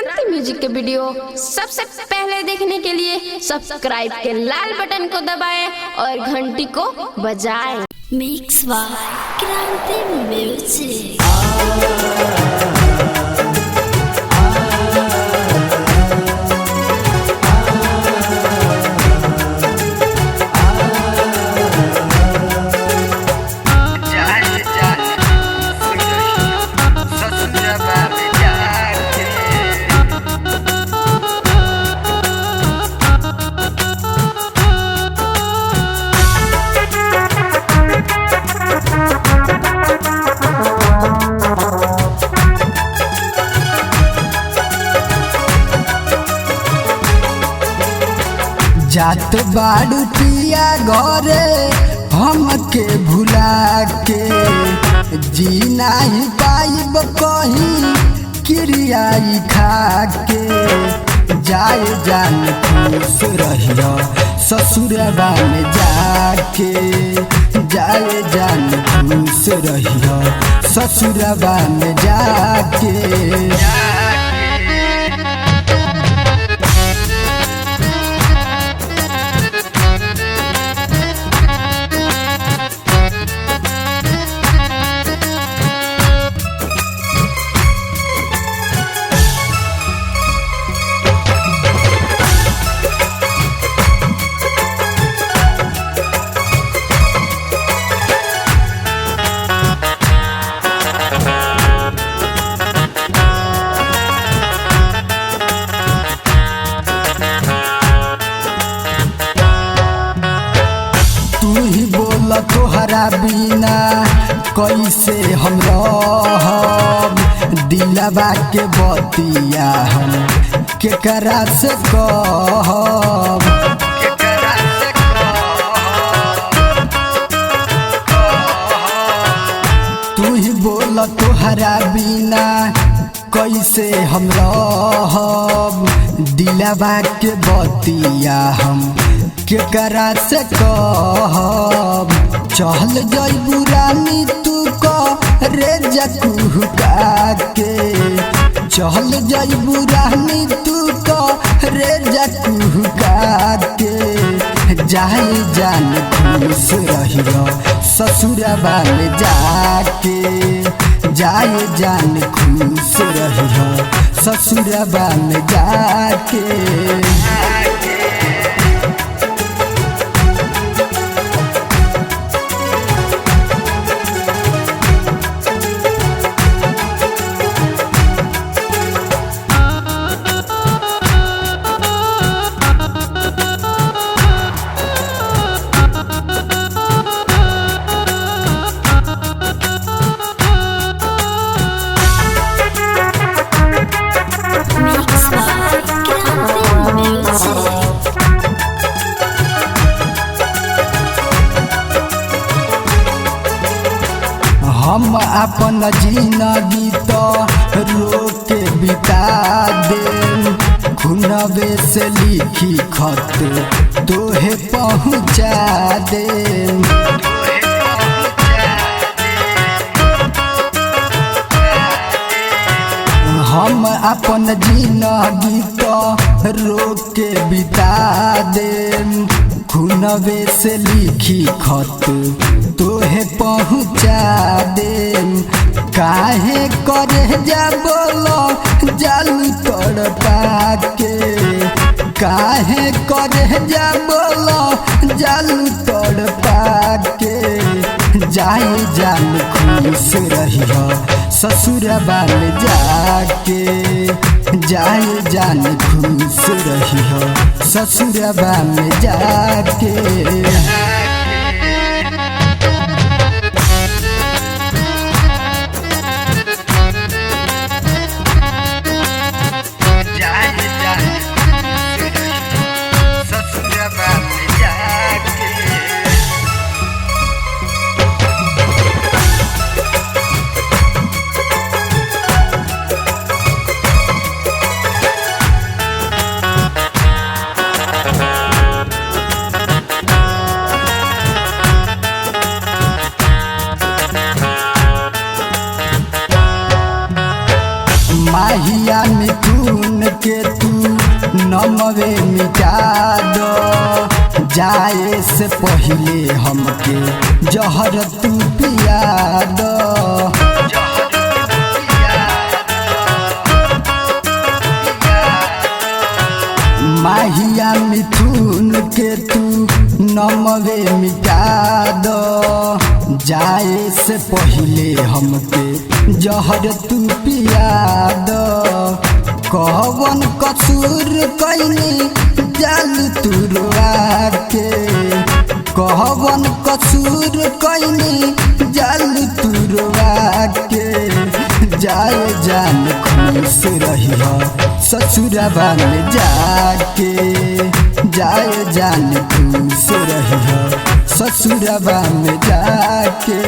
क्रांति म्यूजिक के वीडियो सबसे पहले देखने के लिए सब्सक्राइब के लाल बटन को दबाएं और घंटी को बजाएं। मिक्स बाय क्रांति म्यूजिक। जात बाड़ू पिया घरे हमके भुला के जी नहीं पाइब कहीं क्रियाई खा के जाए जान खुश रहियो ससुरबा में जाके जाए जान खुश रहियो ससुरबा में जाके। तोहरा बिना कैसे हम रहब दिलवा के बतिया हम केकरा से कहब। तू ही बोल तोहरा बिना कैसे हम रहब दिलवा के बतिया हम केकरा से कहब। चल जइबू रानी तू रे जकुहुका के चल जइबू रानी तू रे जकुहुका के जाए जान खुश रहियो ससुरबा में जाके जाए जान खुश रहियो ससुरबा में जाके। हम अपन जिंदगी तो रोके बिता दे खुनवे से लिखी खत तोहे पहुँचा दे। हम अपन जिंदगी तो रोके बिता दे खुनवे से लिखी खत तोहे पहुँचा दे। काहे करे जा बोलो जालू तड़पा के काहे करे जा बोलो जालू तड़पा के जाए जान खुश रहियो ससुरबा में जाके जाए जान खुश रहियो ससुरबा में जाके। के तू नमवे मिटा दो जाए से पहले हमके जहर तू पिया दो माहिया मिथुन के तू नमवे मिटा दो जाए से पहले हमके जहर तू पिया दो कौन कसूर कैनी जाल तू रोआ के कौन कसूर कैनी जाल तू रोआ के जाए जान खुश रही हो ससुरबा में जाके जाए जान खुश रही हो ससुरबा में जाके।